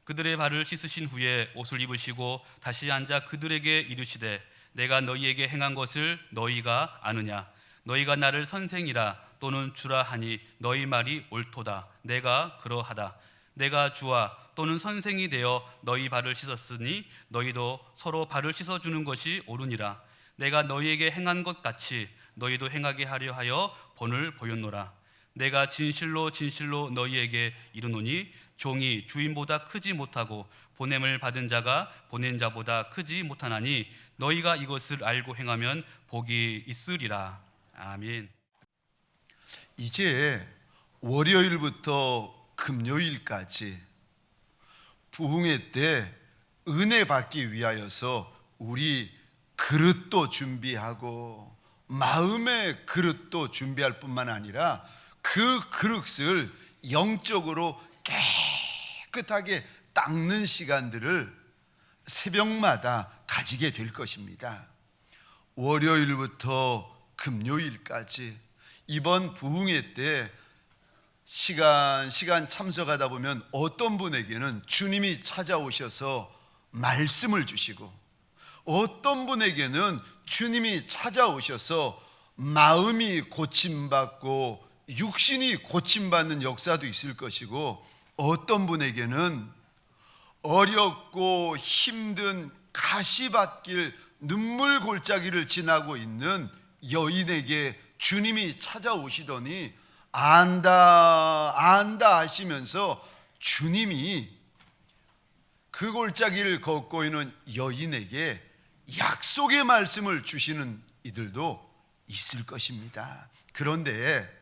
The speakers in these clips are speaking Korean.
그들의 발을 씻으신 후에 옷을 입으시고 다시 앉아 그들에게 이르시되 내가 너희에게 행한 것을 너희가 아느냐? 너희가 나를 선생이라 또는 주라 하니 너희 말이 옳도다. 내가 그러하다. 내가 주와 또는 선생이 되어 너희 발을 씻었으니 너희도 서로 발을 씻어주는 것이 옳으니라. 내가 너희에게 행한 것 같이 너희도 행하게 하려 하여 본을 보였노라. 내가 진실로 진실로 너희에게 이르노니 종이 주인보다 크지 못하고 보냄을 받은 자가 보낸 자보다 크지 못하나니 너희가 이것을 알고 행하면 복이 있으리라. 아멘. 이제 월요일부터 금요일까지 부흥회 때 은혜 받기 위하여서 우리 그릇도 준비하고 마음의 그릇도 준비할 뿐만 아니라 그 그릇을 영적으로 깨끗하게 닦는 시간들을 새벽마다 가지게 될 것입니다. 월요일부터 금요일까지 이번 부흥회 때 시간 참석하다 보면 어떤 분에게는 주님이 찾아오셔서 말씀을 주시고 어떤 분에게는 주님이 찾아오셔서 마음이 고침받고 육신이 고침받는 역사도 있을 것이고 어떤 분에게는 어렵고 힘든 가시밭길 눈물 골짜기를 지나고 있는 여인에게 주님이 찾아오시더니 안다 하시면서 주님이 그 골짜기를 걷고 있는 여인에게 약속의 말씀을 주시는 이들도 있을 것입니다. 그런데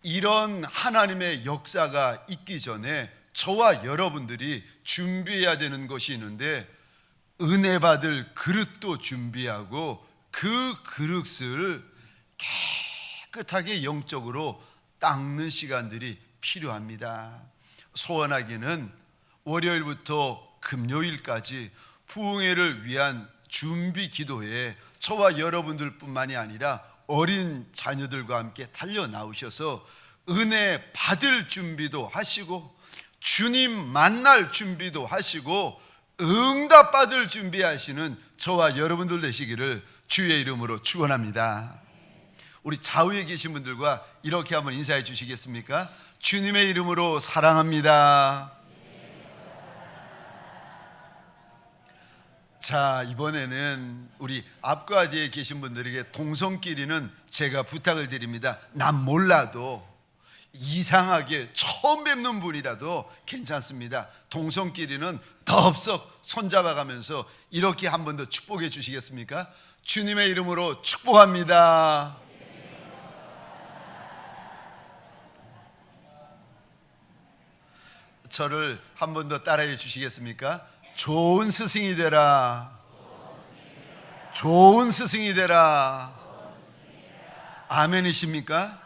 이런 하나님의 역사가 있기 전에 저와 여러분들이 준비해야 되는 것이 있는데 은혜 받을 그릇도 준비하고 그 그릇을 깨끗하게 영적으로 닦는 시간들이 필요합니다. 소원하기는 월요일부터 금요일까지 부흥회를 위한 준비 기도에 저와 여러분들뿐만이 아니라 어린 자녀들과 함께 달려 나오셔서 은혜 받을 준비도 하시고 주님 만날 준비도 하시고 응답 받을 준비하시는 저와 여러분들 되시기를 주의 이름으로 축원합니다. 우리 좌우에 계신 분들과 이렇게 한번 인사해 주시겠습니까? 주님의 이름으로 사랑합니다. 자, 이번에는 우리 앞과 뒤에 계신 분들에게 동성끼리는 제가 부탁을 드립니다. 난 몰라도 이상하게 처음 뵙는 분이라도 괜찮습니다. 동성끼리는 덥석 손잡아가면서 이렇게 한 번 더 축복해 주시겠습니까? 주님의 이름으로 축복합니다. 저를 한 번 더 따라해 주시겠습니까? 좋은 스승이 되라. 좋은 스승이 되라. 아멘이십니까?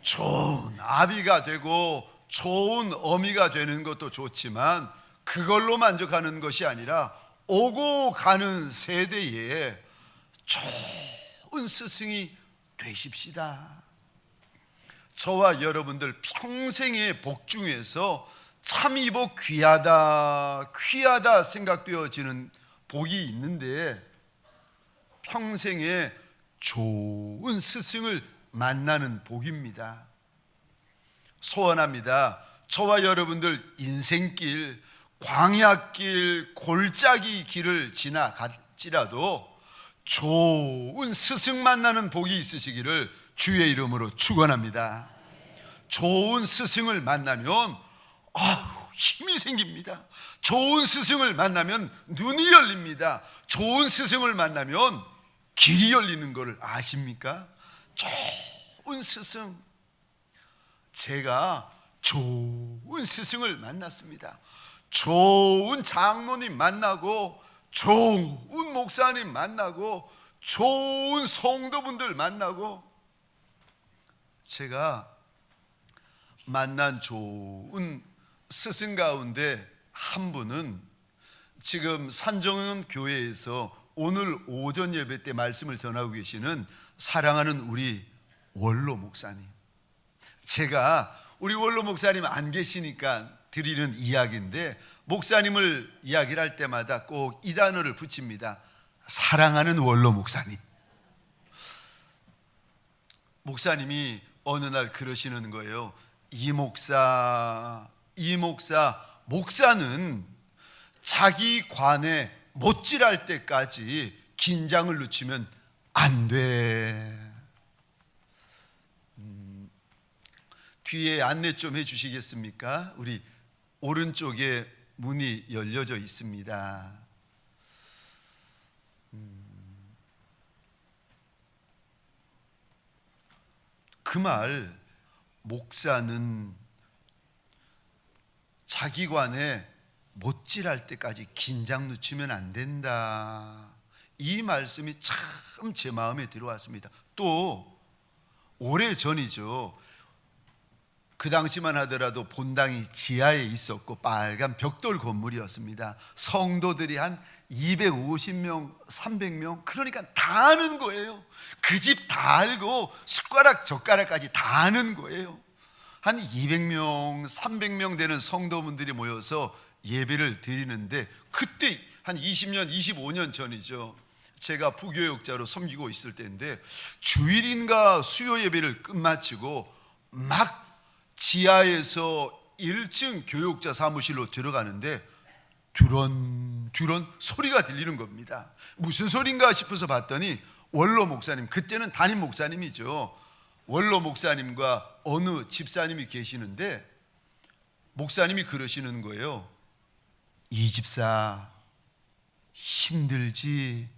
좋은 아비가 되고 좋은 어미가 되는 것도 좋지만 그걸로 만족하는 것이 아니라 오고 가는 세대에 좋은 스승이 되십시다. 저와 여러분들 평생의 복 중에서 참 이 복 귀하다 생각되어지는 복이 있는데 평생에 좋은 스승을 만나는 복입니다. 소원합니다. 저와 여러분들 인생길, 광야길, 골짜기 길을 지나갈지라도 좋은 스승 만나는 복이 있으시기를 주의 이름으로 축원합니다. 좋은 스승을 만나면 힘이 생깁니다. 좋은 스승을 만나면 눈이 열립니다. 좋은 스승을 만나면 길이 열리는 것을 아십니까? 좋은 스승, 제가 좋은 스승을 만났습니다. 좋은 장로님 만나고 좋은 목사님 만나고 좋은 성도분들 만나고 제가 만난 좋은 스승 가운데 한 분은 지금 산정은 교회에서 오늘 오전 예배 때 말씀을 전하고 계시는 사랑하는 우리 원로 목사님. 제가 우리 원로 목사님 안 계시니까 드리는 이야기인데, 목사님을 이야기를 할 때마다 꼭 이 단어를 붙입니다. 사랑하는 원로 목사님. 목사님이 어느 날 그러시는 거예요. 이 목사는 자기 관에 못질할 때까지 긴장을 늦추면 안 돼. 뒤에 안내 좀 해주시겠습니까? 우리 오른쪽에 문이 열려져 있습니다. 그 말, 목사는 자기 관에 못질할 때까지 긴장 늦추면 안 된다. 이 말씀이 참 제 마음에 들어왔습니다. 또 오래전이죠. 그 당시만 하더라도 본당이 지하에 있었고 빨간 벽돌 건물이었습니다. 성도들이 한 250명, 300명, 그러니까 다 아는 거예요. 그 집 다 알고 숟가락 젓가락까지 다 아는 거예요. 한 200명, 300명 되는 성도분들이 모여서 예배를 드리는데, 그때 한 20년, 25년 전이죠. 제가 부교육자로 섬기고 있을 때인데, 주일인가 수요 예배를 끝마치고 막 지하에서 1층 교육자 사무실로 들어가는데 듀런 소리가 들리는 겁니다. 무슨 소린가 싶어서 봤더니 원로 목사님, 그때는 담임 목사님이죠. 원로 목사님과 어느 집사님이 계시는데, 목사님이 그러시는 거예요. 이 집사 힘들지?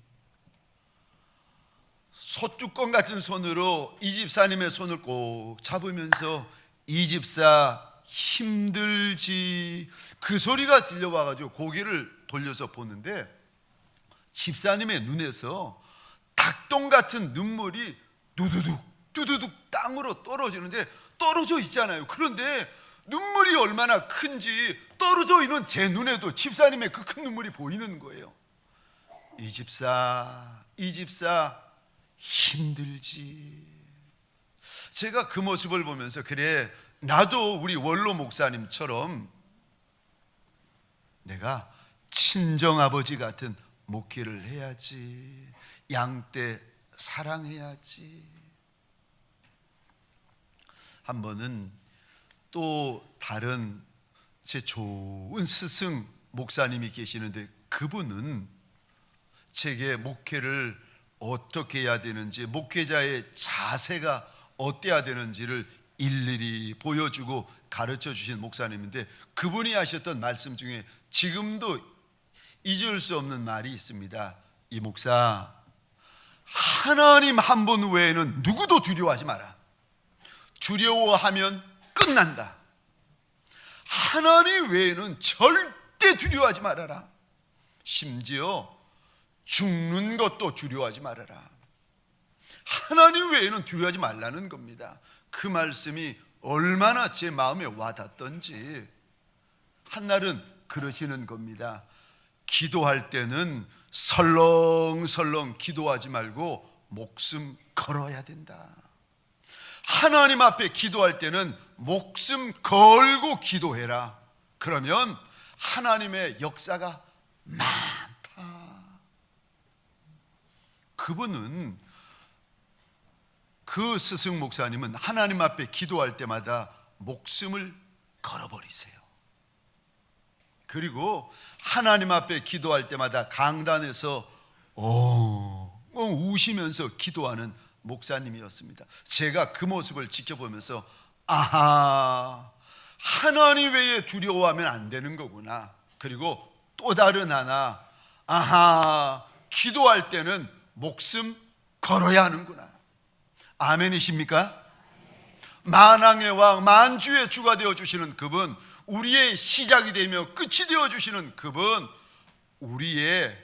소뚜껑 같은 손으로 이 집사님의 손을 꼭 잡으면서 이 집사 힘들지? 그 소리가 들려와가지고 고개를 돌려서 보는데, 집사님의 눈에서 닭똥 같은 눈물이 두두둑 땅으로 떨어지는데, 떨어져 있잖아요. 그런데 눈물이 얼마나 큰지 떨어져 있는 제 눈에도 집사님의 그 큰 눈물이 보이는 거예요. 이 집사 힘들지? 제가 그 모습을 보면서, 그래, 나도 우리 원로 목사님처럼 내가 친정아버지 같은 목회를 해야지, 양떼 사랑해야지. 한 번은 또 다른 제 좋은 스승 목사님이 계시는데, 그분은 제게 목회를 어떻게 해야 되는지, 목회자의 자세가 어때야 되는지를 일일이 보여주고 가르쳐 주신 목사님인데, 그분이 하셨던 말씀 중에 지금도 잊을 수 없는 말이 있습니다. 이 목사, 하나님 한 분 외에는 누구도 두려워하지 마라. 두려워하면 끝난다. 하나님 외에는 절대 두려워하지 말아라. 심지어 죽는 것도 두려워하지 말아라. 하나님 외에는 두려워하지 말라는 겁니다. 그 말씀이 얼마나 제 마음에 와닿던지, 한날은 그러시는 겁니다. 기도할 때는 설렁설렁 기도하지 말고 목숨 걸어야 된다. 하나님 앞에 기도할 때는 목숨 걸고 기도해라. 그러면 하나님의 역사가 많다. 그분은, 그 스승 목사님은 하나님 앞에 기도할 때마다 목숨을 걸어버리세요. 그리고 하나님 앞에 기도할 때마다 강단에서 우시면서 기도하는 목사님이었습니다. 제가 그 모습을 지켜보면서, 아하, 하나님 외에 두려워하면 안 되는 거구나. 그리고 또 다른 하나, 아하, 기도할 때는 목숨 걸어야 하는구나. 아멘이십니까? 만왕의 왕, 만주의 주가 되어주시는 그분, 우리의 시작이 되며 끝이 되어주시는 그분, 우리의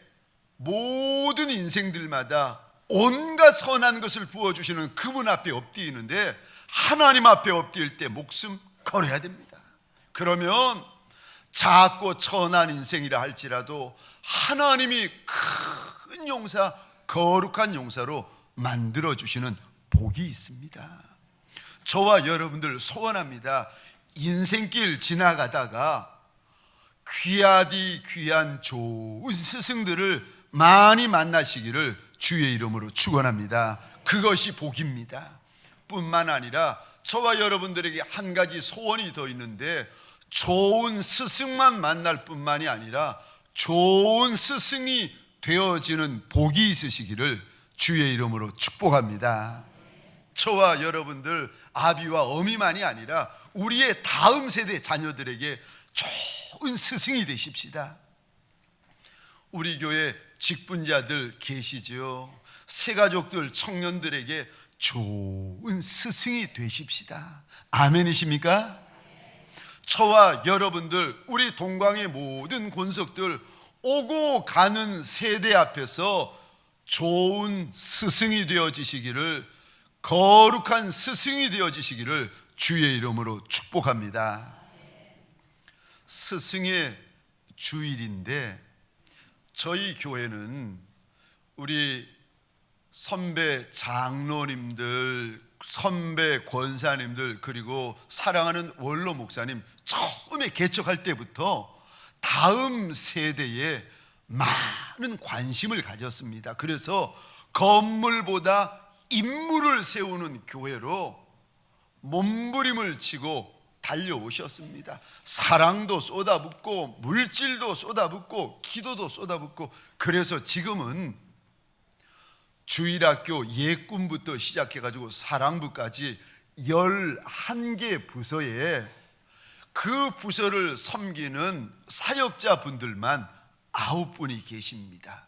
모든 인생들마다 온갖 선한 것을 부어주시는 그분 앞에 엎드리는데, 하나님 앞에 엎드릴 때 목숨 걸어야 됩니다. 그러면 작고 천한 인생이라 할지라도 하나님이 큰 용사, 거룩한 용사로 만들어주시는 복이 있습니다. 저와 여러분들 소원합니다. 인생길 지나가다가 귀하디 귀한 좋은 스승들을 많이 만나시기를 주의 이름으로 축원합니다. 그것이 복입니다. 뿐만 아니라 저와 여러분들에게 한 가지 소원이 더 있는데, 좋은 스승만 만날 뿐만이 아니라 좋은 스승이 되어지는 복이 있으시기를 주의 이름으로 축복합니다. 저와 여러분들, 아비와 어미만이 아니라 우리의 다음 세대 자녀들에게 좋은 스승이 되십시다. 우리 교회 직분자들 계시죠? 새가족들, 청년들에게 좋은 스승이 되십시다. 아멘이십니까? 저와 여러분들, 우리 동광의 모든 권속들, 오고 가는 세대 앞에서 좋은 스승이 되어지시기를, 거룩한 스승이 되어지시기를 주의 이름으로 축복합니다. 스승의 주일인데, 저희 교회는 우리 선배 장로님들, 선배 권사님들, 그리고 사랑하는 원로 목사님, 처음에 개척할 때부터 다음 세대에 많은 관심을 가졌습니다. 그래서 건물보다 인물을 세우는 교회로 몸부림을 치고 달려오셨습니다. 사랑도 쏟아붓고 물질도 쏟아붓고 기도도 쏟아붓고, 그래서 지금은 주일학교 예꿈부터 시작해가지고 사랑부까지 11개 부서에 그 부서를 섬기는 사역자분들만 9분이 계십니다.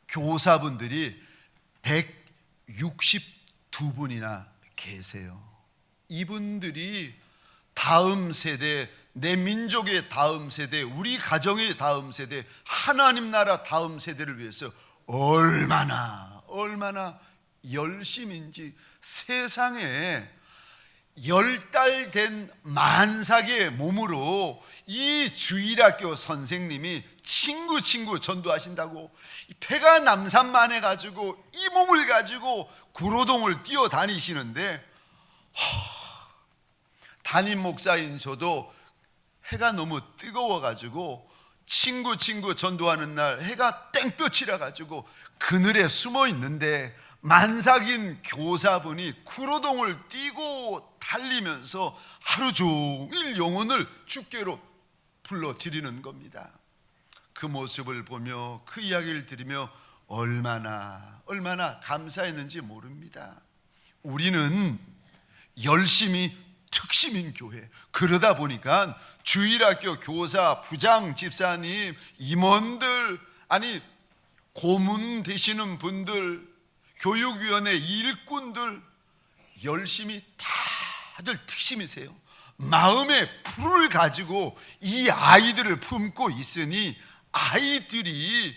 교사분들이 162분이나 계세요. 이분들이 다음 세대, 내 민족의 다음 세대, 우리 가정의 다음 세대, 하나님 나라 다음 세대를 위해서 얼마나 열심인지, 세상에 10달 된 만삭의 몸으로 이 주일학교 선생님이 친구 전도하신다고 배가 남산만해가지고 이 몸을 가지고 구로동을 뛰어다니시는데, 담임 목사인 저도 해가 너무 뜨거워가지고 친구 전도하는 날 해가 땡볕이라 가지고 그늘에 숨어 있는데, 만삭인 교사분이 구로동을 뛰고 달리면서 하루 종일 영혼을 주께로 불러드리는 겁니다. 그 모습을 보며 그 이야기를 들으며 얼마나 감사했는지 모릅니다. 우리는 열심히 특심인 교회, 그러다 보니까 주일학교 교사, 부장, 집사님, 임원들, 아니 고문 되시는 분들, 교육위원회 일꾼들, 열심히 다들 특심이세요. 마음의 불을 가지고 이 아이들을 품고 있으니 아이들이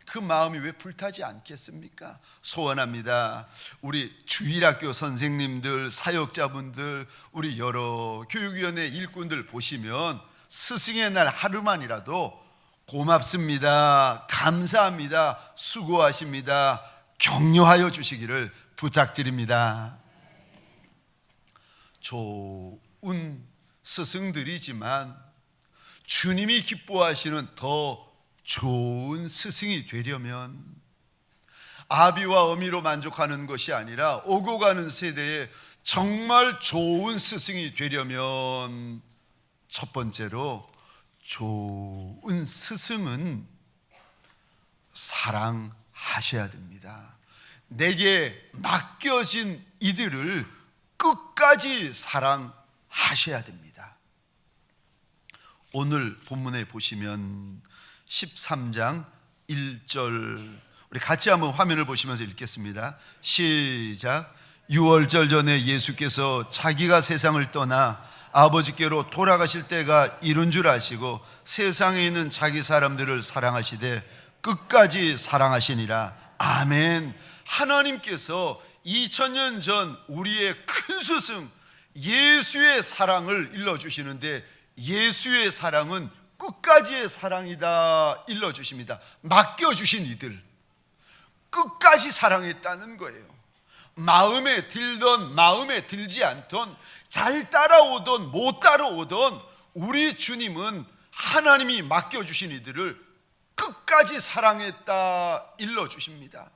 그 마음이 왜 불타지 않겠습니까? 소원합니다. 우리 주일학교 선생님들, 사역자분들, 우리 여러 교육위원회 일꾼들 보시면 스승의 날 하루만이라도 고맙습니다, 감사합니다, 수고하십니다, 격려하여 주시기를 부탁드립니다. 좋은 스승들이지만 주님이 기뻐하시는 더 좋은 스승이 되려면 아비와 어미로 만족하는 것이 아니라 오고 가는 세대에 정말 좋은 스승이 되려면 첫 번째로 좋은 스승은 사랑하셔야 됩니다. 내게 맡겨진 이들을 끝까지 사랑하셔야 됩니다. 오늘 본문에 보시면 13장 1절, 우리 같이 한번 화면을 보시면서 읽겠습니다. 시작. 유월절 전에 예수께서 자기가 세상을 떠나 아버지께로 돌아가실 때가 이른 줄 아시고 세상에 있는 자기 사람들을 사랑하시되 끝까지 사랑하시니라. 아멘. 하나님께서 2000년 전 우리의 큰 스승 예수의 사랑을 일러주시는데, 예수의 사랑은 끝까지의 사랑이다 일러주십니다. 맡겨주신 이들 끝까지 사랑했다는 거예요. 마음에 들던 마음에 들지 않던 잘 따라오던 못 따라오던 우리 주님은 하나님이 맡겨주신 이들을 끝까지 사랑했다 일러주십니다.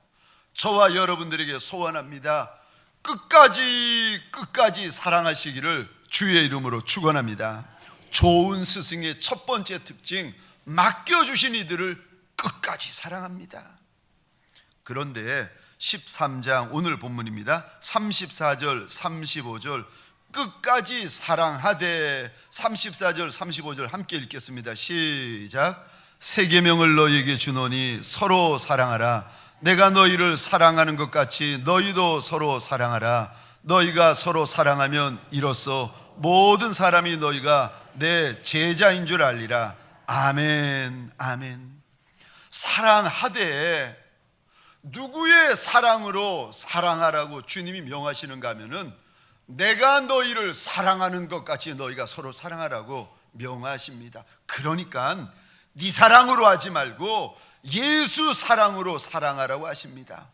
저와 여러분들에게 소원합니다. 끝까지 사랑하시기를 주의 이름으로 축원합니다. 좋은 스승의 첫 번째 특징, 맡겨주신 이들을 끝까지 사랑합니다. 그런데 13장 오늘 본문입니다. 34절 35절 끝까지 사랑하되, 34절 35절 함께 읽겠습니다. 시작. 새 계명을 너희에게 주노니 서로 사랑하라. 내가 너희를 사랑하는 것 같이 너희도 서로 사랑하라. 너희가 서로 사랑하면 이로써 모든 사람이 너희가 내 제자인 줄 알리라. 아멘, 아멘. 사랑하되, 누구의 사랑으로 사랑하라고 주님이 명하시는가 하면은 내가 너희를 사랑하는 것 같이 너희가 서로 사랑하라고 명하십니다. 그러니까 네 사랑으로 하지 말고 예수 사랑으로 사랑하라고 하십니다.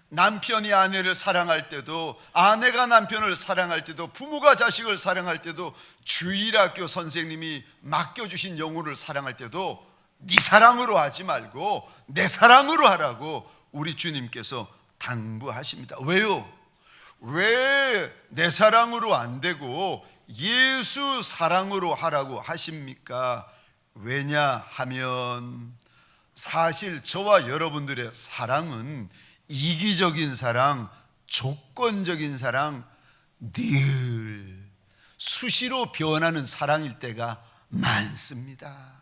남편이 아내를 사랑할 때도, 아내가 남편을 사랑할 때도, 부모가 자식을 사랑할 때도, 주일학교 선생님이 맡겨주신 영혼을 사랑할 때도 네 사랑으로 하지 말고 내 사랑으로 하라고 우리 주님께서 당부하십니다. 왜요? 왜 내 사랑으로 안 되고 예수 사랑으로 하라고 하십니까? 왜냐하면 사실 저와 여러분들의 사랑은 이기적인 사랑, 조건적인 사랑, 늘 수시로 변하는 사랑일 때가 많습니다.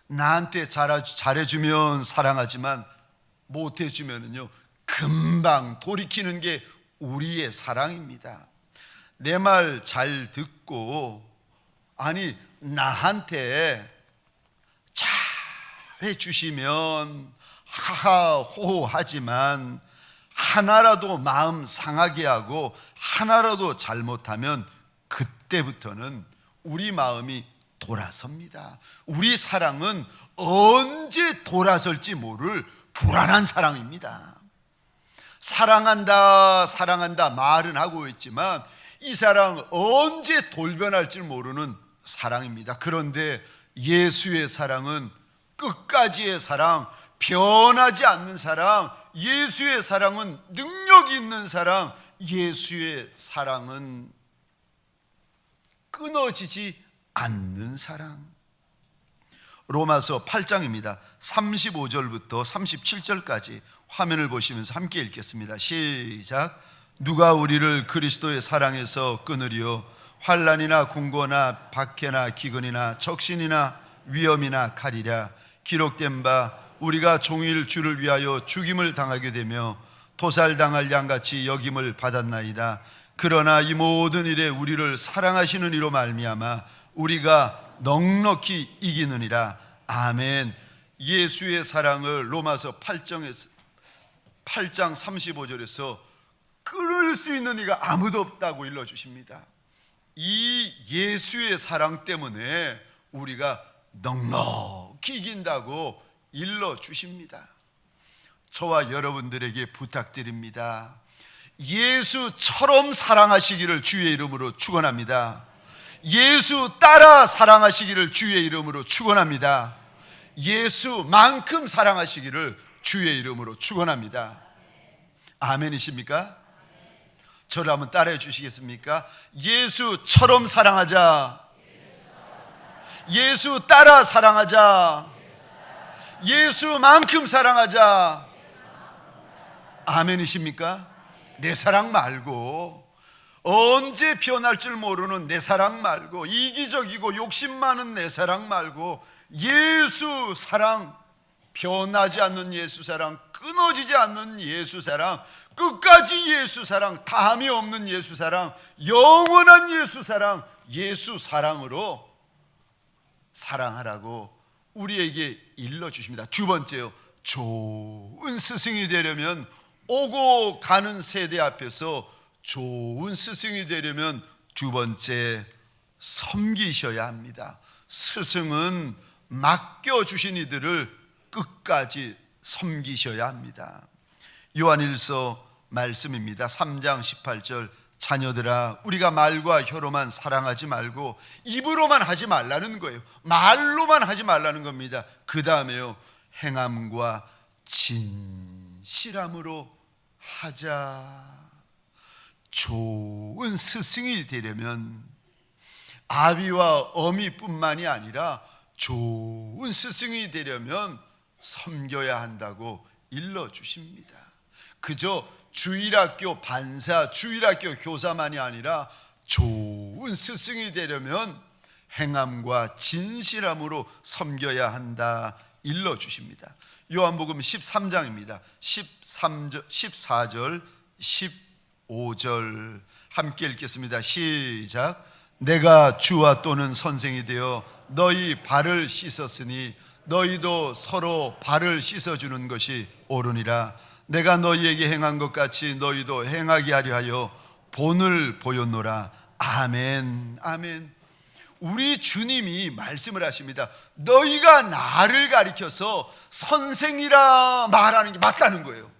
나한테 잘해주면 사랑하지만 못해주면은요 금방 돌이키는 게 우리의 사랑입니다. 내 말 잘 듣고, 아니 나한테 잘해주시면 하하호호 하지만 하나라도 마음 상하게 하고 하나라도 잘못하면 그때부터는 우리 마음이 돌아섭니다. 우리 사랑은 언제 돌아설지 모를 불안한 사랑입니다. 사랑한다 사랑한다 말은 하고 있지만 이 사랑 언제 돌변할지 모르는 사랑입니다. 그런데 예수의 사랑은 끝까지의 사랑, 변하지 않는 사랑, 예수의 사랑은 능력 있는 사랑, 예수의 사랑은 끊어지지 않는 사랑. 로마서 8장입니다. 35절부터 37절까지 화면을 보시면서 함께 읽겠습니다. 시작. 누가 우리를 그리스도의 사랑에서 끊으리요? 환난이나 공고나 박해나 기근이나 적신이나 위험이나 칼이랴. 기록된 바 우리가 종일 주를 위하여 죽임을 당하게 되며 도살당할 양같이 여김을 받았나이다. 그러나 이 모든 일에 우리를 사랑하시는 이로 말미암아 우리가 넉넉히 이기느니라. 아멘. 예수의 사랑을 로마서 8장 35절에서 끊을 수 있는 이가 아무도 없다고 일러주십니다. 이 예수의 사랑 때문에 우리가 넉넉히 이긴다고 일러주십니다. 저와 여러분들에게 부탁드립니다. 예수처럼 사랑하시기를 주의 이름으로 축원합니다. 예수 따라 사랑하시기를 주의 이름으로 축원합니다. 예수만큼 사랑하시기를 주의 이름으로 축원합니다. 아멘이십니까? 저를 한번 따라해 주시겠습니까? 예수처럼 사랑하자. 예수 따라 사랑하자. 예수만큼 사랑하자. 아멘이십니까? 내 사랑 말고, 언제 변할 줄 모르는 내 사랑 말고, 이기적이고 욕심 많은 내 사랑 말고, 예수 사랑, 변하지 않는 예수 사랑, 끊어지지 않는 예수 사랑, 끝까지 예수 사랑, 다함이 없는 예수 사랑, 영원한 예수 사랑, 예수 사랑으로 사랑하라고 우리에게 일러주십니다. 두 번째요, 좋은 스승이 되려면, 오고 가는 세대 앞에서 좋은 스승이 되려면 두 번째, 섬기셔야 합니다. 스승은 맡겨주신 이들을 끝까지 섬기셔야 합니다. 요한일서 말씀입니다. 3장 18절 자녀들아, 우리가 말과 혀로만 사랑하지 말고 입으로만 하지 말라는 거예요. 말로만 하지 말라는 겁니다. 그 다음에요, 행함과 진실함으로 하자. 좋은 스승이 되려면 아비와 어미뿐만이 아니라 좋은 스승이 되려면 섬겨야 한다고 일러주십니다. 그저 주일학교 반사, 주일학교 교사만이 아니라 좋은 스승이 되려면 행함과 진실함으로 섬겨야 한다 일러주십니다. 요한복음 13장입니다. 14절 15절 함께 읽겠습니다. 시작. 내가 주와 또는 선생이 되어 너희 발을 씻었으니 너희도 서로 발을 씻어주는 것이 옳으니라. 내가 너희에게 행한 것 같이 너희도 행하게 하려 하여 본을 보였노라. 아멘. 아멘. 우리 주님이 말씀을 하십니다. 너희가 나를 가리켜서 선생이라 말하는 게 맞다는 거예요.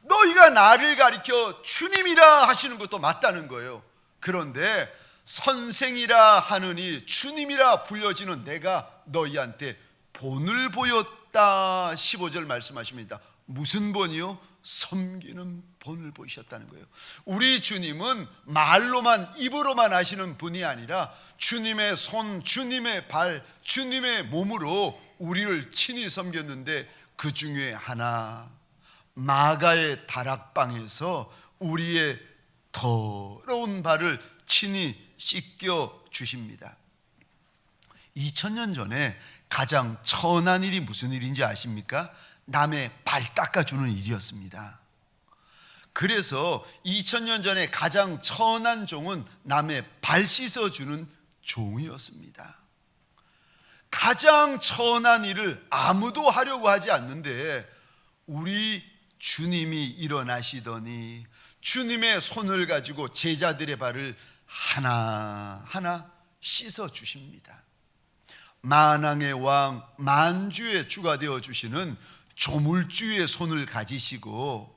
너희가 나를 가리켜 주님이라 하시는 것도 맞다는 거예요. 그런데 선생이라 하느니 주님이라 불려지는 내가 너희한테 본을 보였다. 15절 말씀하십니다. 무슨 본이요? 섬기는 본을 보이셨다는 거예요. 우리 주님은 말로만, 입으로만 하시는 분이 아니라 주님의 손, 주님의 발, 주님의 몸으로 우리를 친히 섬겼는데, 그 중에 하나, 마가의 다락방에서 우리의 더러운 발을 친히 씻겨 주십니다. 2000년 전에 가장 천한 일이 무슨 일인지 아십니까? 남의 발 닦아주는 일이었습니다. 그래서 2000년 전에 가장 천한 종은 남의 발 씻어주는 종이었습니다. 가장 천한 일을 아무도 하려고 하지 않는데 우리 주님이 일어나시더니 주님의 손을 가지고 제자들의 발을 하나하나 씻어 주십니다. 만왕의 왕, 만주의 주가 되어 주시는 조물주의 손을 가지시고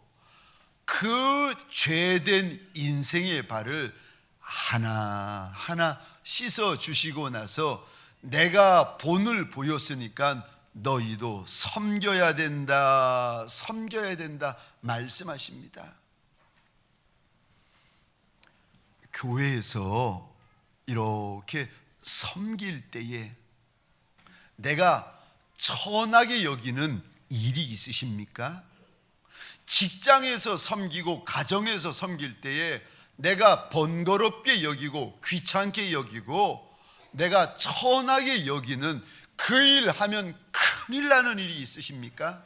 그 죄된 인생의 발을 하나하나 씻어 주시고 나서 내가 본을 보였으니까 너희도 섬겨야 된다, 섬겨야 된다 말씀하십니다. 교회에서 이렇게 섬길 때에 내가 천하게 여기는 일이 있으십니까? 직장에서 섬기고 가정에서 섬길 때에 내가 번거롭게 여기고 귀찮게 여기고 내가 천하게 여기는 그 일 하면 큰일 나는 일이 있으십니까?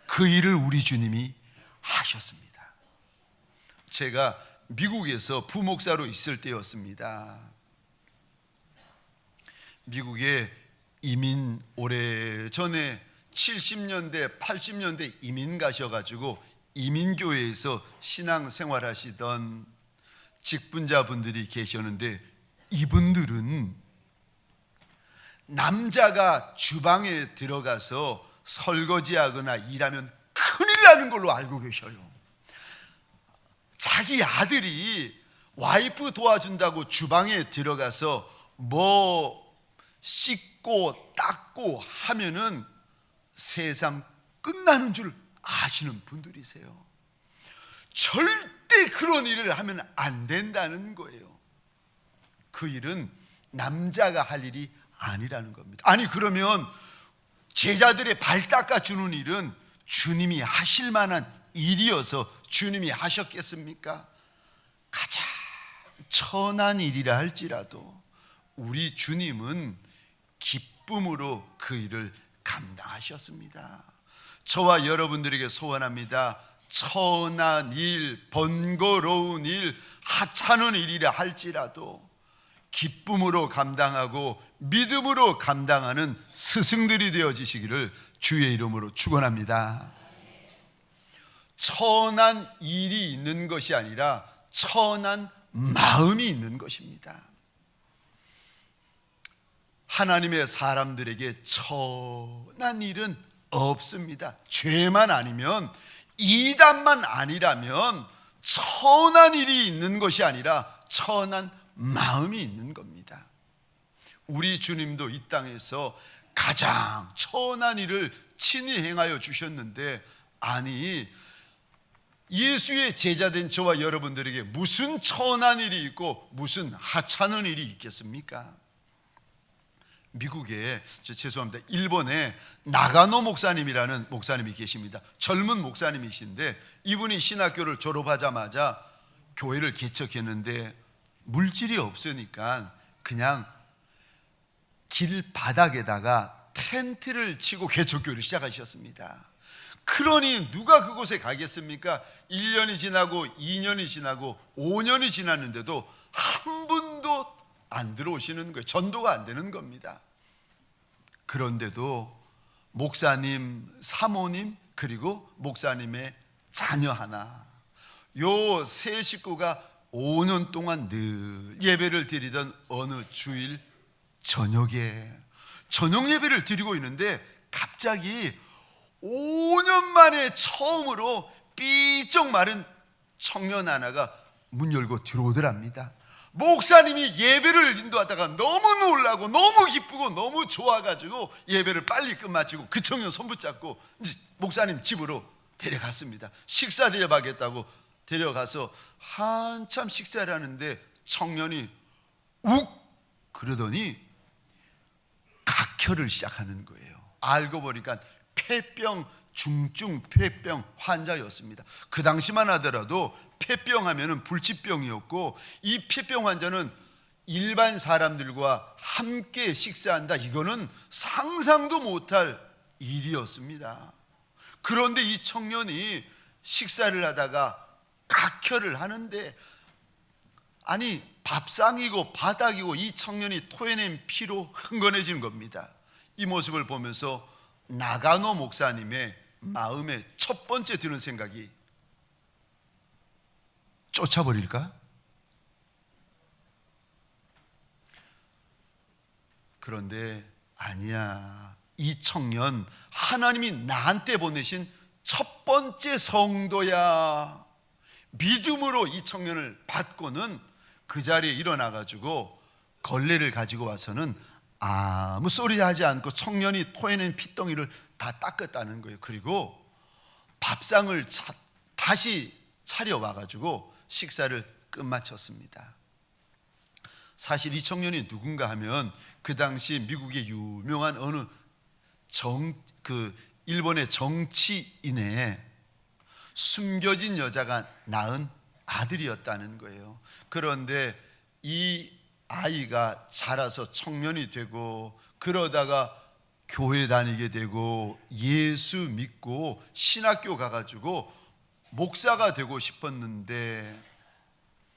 그 일을 우리 주님이 하셨습니다. 제가 미국에서 부목사로 있을 때였습니다. 미국에 이민 오래전에 70년대 80년대 이민 가셔가지고 이민교회에서 신앙생활 하시던 직분자분들이 계셨는데, 이분들은 남자가 주방에 들어가서 설거지하거나 일하면 큰일 나는 걸로 알고 계셔요. 자기 아들이 와이프 도와준다고 주방에 들어가서 뭐 씻고 닦고 하면은 세상 끝나는 줄 아시는 분들이세요. 절대 그런 일을 하면 안 된다는 거예요. 그 일은 남자가 할 일이 아니라는 겁니다. 아니 그러면 제자들의 발 닦아주는 일은 주님이 하실 만한 일이어서 주님이 하셨겠습니까? 가장 천한 일이라 할지라도 우리 주님은 기쁨으로 그 일을 감당하셨습니다. 저와 여러분들에게 소원합니다. 천한 일, 번거로운 일, 하찮은 일이라 할지라도 기쁨으로 감당하고 믿음으로 감당하는 스승들이 되어지시기를 주의 이름으로 축원합니다. 천한 일이 있는 것이 아니라 천한 마음이 있는 것입니다. 하나님의 사람들에게 천한 일은 없습니다. 죄만 아니면, 이단만 아니라면 천한 일이 있는 것이 아니라 천한 마음이 있는 겁니다. 우리 주님도 이 땅에서 가장 천한 일을 친히 행하여 주셨는데, 아니 예수의 제자된 저와 여러분들에게 무슨 천한 일이 있고 무슨 하찮은 일이 있겠습니까? 미국에, 죄송합니다, 일본에 나가노 목사님이라는 목사님이 계십니다. 젊은 목사님이신데 이분이 신학교를 졸업하자마자 교회를 개척했는데 물질이 없으니까 그냥 길 바닥에다가 텐트를 치고 개척교회를 시작하셨습니다. 그러니 누가 그곳에 가겠습니까? 1년이 지나고 2년이 지나고 5년이 지났는데도 한 분도 안 들어오시는 거예요. 전도가 안 되는 겁니다. 그런데도 목사님, 사모님, 그리고 목사님의 자녀 하나, 요 세 식구가 5년 동안 늘 예배를 드리던 어느 주일 저녁에 저녁 예배를 드리고 있는데 갑자기 5년 만에 처음으로 삐쩍 마른 청년 하나가 문 열고 들어오더랍니다. 목사님이 예배를 인도하다가 너무 놀라고 너무 기쁘고 너무 좋아가지고 예배를 빨리 끝마치고 그 청년 손 붙잡고 이제 목사님 집으로 데려갔습니다. 식사 대접하겠다고 데려가서 한참 식사를 하는데 청년이 욱 그러더니 각혈을 시작하는 거예요. 알고 보니까 중증 폐병 환자였습니다. 그 당시만 하더라도 폐병 하면은 불치병이었고, 이 폐병 환자는 일반 사람들과 함께 식사한다, 이거는 상상도 못할 일이었습니다. 그런데 이 청년이 식사를 하다가 각혈을 하는데, 아니 밥상이고 바닥이고 이 청년이 토해낸 피로 흥건해지는 겁니다. 이 모습을 보면서 나가노 목사님의 마음에 첫 번째 드는 생각이, 쫓아버릴까? 그런데 아니야. 이 청년 하나님이 나한테 보내신 첫 번째 성도야. 믿음으로 이 청년을 받고는 그 자리에 일어나가지고 걸레를 가지고 와서는 아무 소리 하지 않고 청년이 토해낸 핏덩이를 다 닦았다는 거예요. 그리고 밥상을 다시 차려와가지고 식사를 끝마쳤습니다. 사실 이 청년이 누군가 하면 그 당시 미국의 유명한 어느 일본의 정치인의 숨겨진 여자가 낳은 아들이었다는 거예요. 그런데 이 아이가 자라서 청년이 되고 그러다가 교회 다니게 되고 예수 믿고 신학교 가가지고 목사가 되고 싶었는데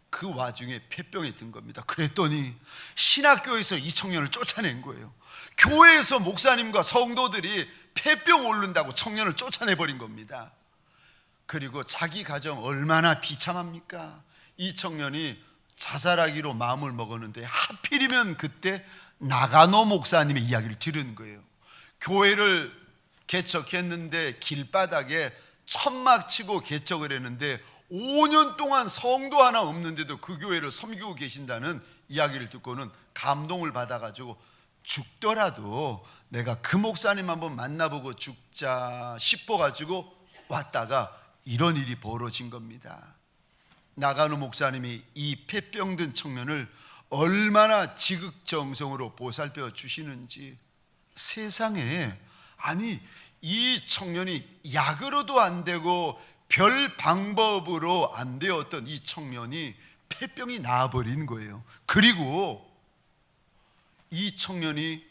그 와중에 폐병이 든 겁니다. 그랬더니 신학교에서 이 청년을 쫓아낸 거예요. 교회에서 목사님과 성도들이 폐병 앓는다고 청년을 쫓아내버린 겁니다. 그리고 자기 가정 얼마나 비참합니까? 이 청년이 자살하기로 마음을 먹었는데 하필이면 그때 나가노 목사님의 이야기를 들은 거예요. 교회를 개척했는데 길바닥에 천막 치고 개척을 했는데 5년 동안 성도 하나 없는데도 그 교회를 섬기고 계신다는 이야기를 듣고는 감동을 받아가지고 죽더라도 내가 그 목사님 한번 만나보고 죽자 싶어가지고 왔다가 이런 일이 벌어진 겁니다. 나가노 목사님이 이 폐병든 청년을 얼마나 지극정성으로 보살펴 주시는지, 세상에, 아니 이 청년이 약으로도 안 되고 별 방법으로 안 되었던 이 청년이 폐병이 나아버린 거예요. 그리고 이 청년이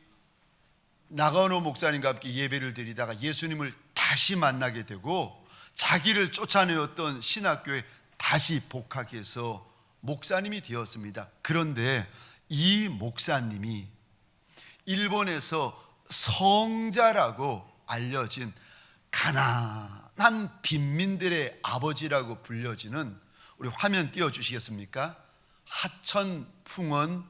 나가노 목사님과 함께 예배를 드리다가 예수님을 다시 만나게 되고 자기를 쫓아내었던 신학교에 다시 복학해서 목사님이 되었습니다. 그런데 이 목사님이 일본에서 성자라고 알려진 가난한 빈민들의 아버지라고 불려지는, 우리 화면 띄워주시겠습니까? 하천풍원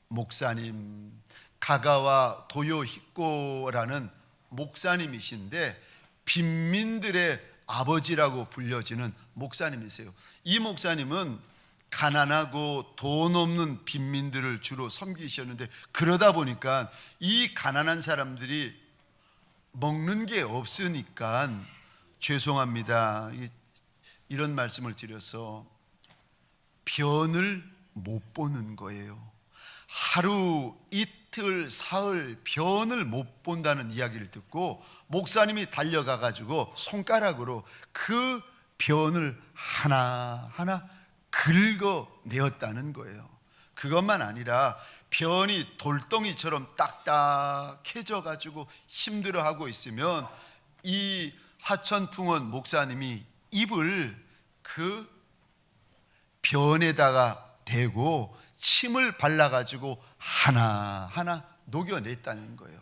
목사님, 가가와 도요히코라는 목사님이신데 빈민들의 아버지라고 불려지는 목사님이세요. 이 목사님은 가난하고 돈 없는 빈민들을 주로 섬기셨는데, 그러다 보니까 이 가난한 사람들이 먹는 게 없으니까 죄송합니다, 이런 말씀을 드려서 변을 못 보는 거예요. 하루 이틀 사흘 변을 못 본다는 이야기를 듣고 목사님이 달려가 가지고 손가락으로 그 변을 하나하나 긁어내었다는 거예요. 그것만 아니라 변이 돌덩이처럼 딱딱해져 가지고 힘들어하고 있으면 이 하천풍원 목사님이 입을 그 변에다가 대고 침을 발라가지고 하나하나 녹여냈다는 거예요.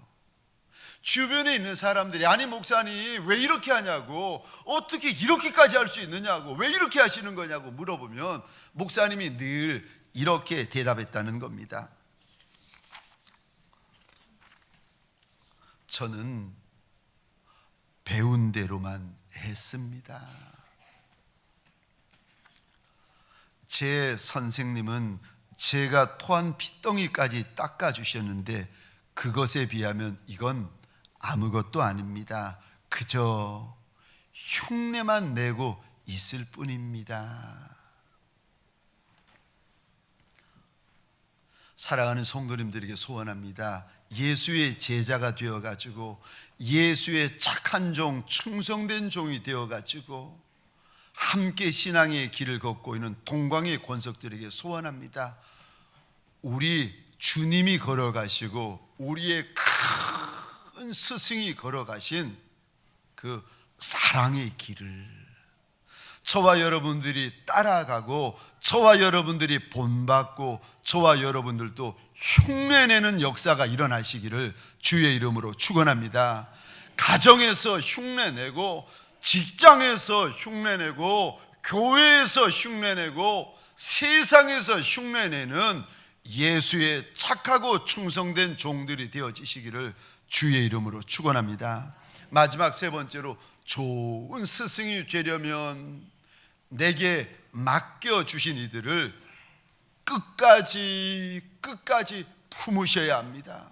주변에 있는 사람들이 아니 목사님 왜 이렇게 하냐고, 어떻게 이렇게까지 할 수 있느냐고, 왜 이렇게 하시는 거냐고 물어보면 목사님이 늘 이렇게 대답했다는 겁니다. 저는 배운 대로만 했습니다. 제 선생님은 제가 토한 핏덩이까지 닦아주셨는데 그것에 비하면 이건 아무것도 아닙니다. 그저 흉내만 내고 있을 뿐입니다. 사랑하는 성도님들에게 소원합니다. 예수의 제자가 되어가지고 예수의 착한 종, 충성된 종이 되어가지고 함께 신앙의 길을 걷고 있는 동광의 권석들에게 소원합니다. 우리 주님이 걸어가시고 우리의 큰 스승이 걸어가신 그 사랑의 길을 저와 여러분들이 따라가고 저와 여러분들이 본받고 저와 여러분들도 흉내내는 역사가 일어나시기를 주의 이름으로 축원합니다. 가정에서 흉내내고 직장에서 흉내내고 교회에서 흉내내고 세상에서 흉내내는 예수의 착하고 충성된 종들이 되어지시기를 주의 이름으로 축원합니다. 마지막 세 번째로, 좋은 스승이 되려면 내게 맡겨주신 이들을 끝까지 품으셔야 합니다.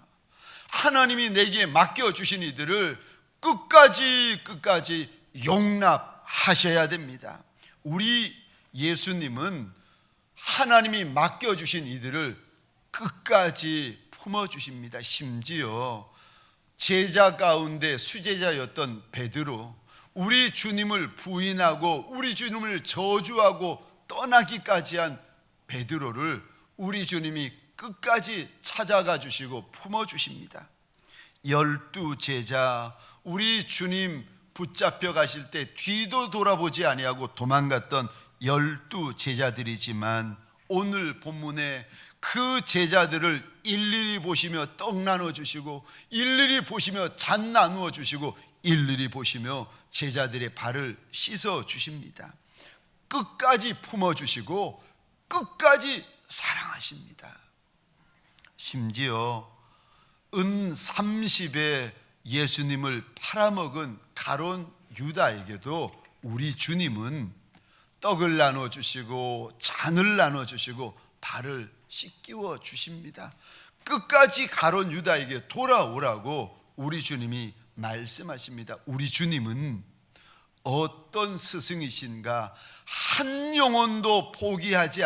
하나님이 내게 맡겨주신 이들을 끝까지 용납하셔야 됩니다. 우리 예수님은 하나님이 맡겨주신 이들을 끝까지 품어주십니다. 심지어 제자 가운데 수제자였던 베드로, 우리 주님을 부인하고 우리 주님을 저주하고 떠나기까지 한 베드로를 우리 주님이 끝까지 찾아가 주시고 품어주십니다. 12 제자, 우리 주님 붙잡혀 가실 때 뒤도 돌아보지 아니하고 도망갔던 12 제자들이지만 오늘 본문에 그 제자들을 일일이 보시며 떡 나눠주시고 일일이 보시며 잔 나누어 주시고 일일이 보시며 제자들의 발을 씻어 주십니다. 끝까지 품어주시고 끝까지 사랑하십니다. 심지어 은 30에 예수님을 팔아먹은 가론 유다에게도 우리 주님은 떡을 나눠주시고 잔을 나눠주시고 발을 씻기워 주십니다. 끝까지 가론 유다에게 돌아오라고 우리 주님이 말씀하십니다. 우리 주님은 어떤 스승이신가, 한 영혼도 포기하지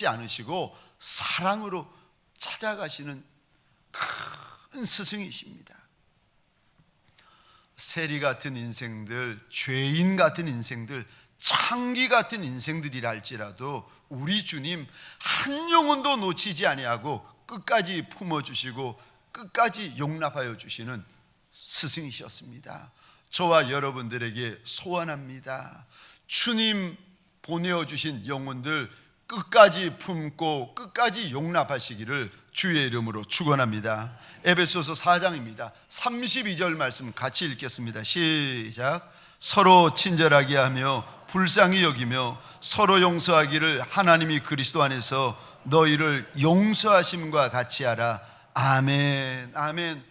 않으시고 사랑으로 찾아가시는 큰 스승이십니다. 세리 같은 인생들, 죄인 같은 인생들, 창기 같은 인생들이라 할지라도 우리 주님 한 영혼도 놓치지 아니하고 끝까지 품어주시고 끝까지 용납하여 주시는 스승이셨습니다. 저와 여러분들에게 소원합니다. 주님 보내어 주신 영혼들 끝까지 품고 끝까지 용납하시기를 주의 이름으로 축원합니다. 에베소서 4장입니다. 32절 말씀 같이 읽겠습니다. 시작. 서로 친절하게 하며 불쌍히 여기며 서로 용서하기를 하나님이 그리스도 안에서 너희를 용서하심과 같이 하라. 아멘. 아멘.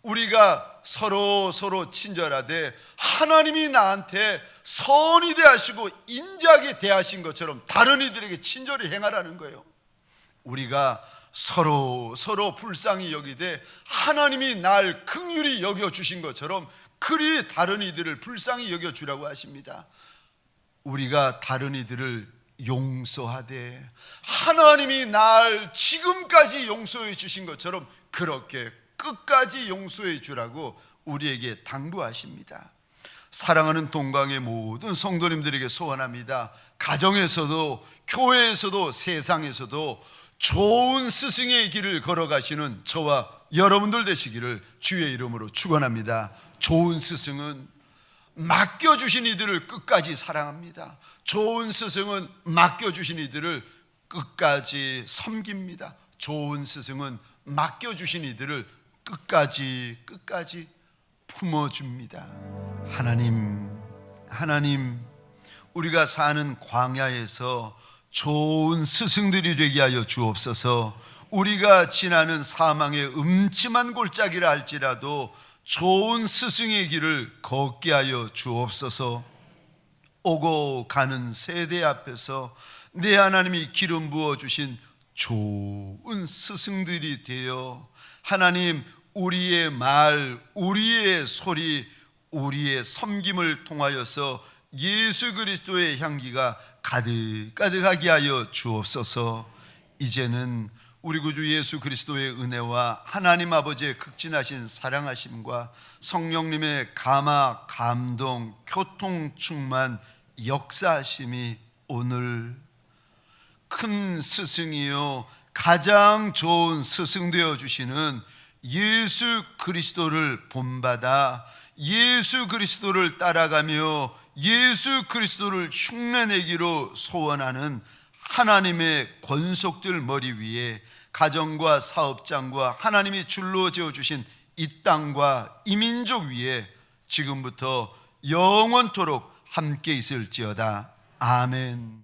우리가 서로 친절하되 하나님이 나한테 선히 대하시고 인자하게 대하신 것처럼 다른 이들에게 친절히 행하라는 거예요. 우리가 서로 불쌍히 여기되 하나님이 날 긍휼히 여겨주신 것처럼 그리 다른 이들을 불쌍히 여겨주라고 하십니다. 우리가 다른 이들을 용서하되 하나님이 날 지금까지 용서해 주신 것처럼 그렇게 끝까지 용서해 주라고 우리에게 당부하십니다. 사랑하는 동강의 모든 성도님들에게 소원합니다. 가정에서도 교회에서도 세상에서도 좋은 스승의 길을 걸어가시는 저와 여러분들 되시기를 주의 이름으로 축원합니다. 좋은 스승은 맡겨주신 이들을 끝까지 사랑합니다. 좋은 스승은 맡겨주신 이들을 끝까지 섬깁니다. 좋은 스승은 맡겨주신 이들을 끝까지 품어줍니다. 하나님, 우리가 사는 광야에서 좋은 스승들이 되게 하여 주옵소서. 우리가 지나는 사망의 음침한 골짜기라 할지라도 좋은 스승의 길을 걷게 하여 주옵소서. 오고 가는 세대 앞에서 내 하나님이 기름 부어주신 좋은 스승들이 되어 하나님, 우리의 말, 우리의 소리, 우리의 섬김을 통하여서 예수 그리스도의 향기가 가득하게 하여 주옵소서. 이제는 우리 구주 예수 그리스도의 은혜와 하나님 아버지의 극진하신 사랑하심과 성령님의 감화, 감동, 교통, 충만, 역사하심이 오늘 큰 스승이요 가장 좋은 스승 되어 주시는 예수 그리스도를 본받아 예수 그리스도를 따라가며 예수 그리스도를 흉내내기로 소원하는 하나님의 권속들 머리 위에 가정과 사업장과 하나님이 줄로 지어주신 이 땅과 이 민족 위에 지금부터 영원토록 함께 있을지어다. 아멘.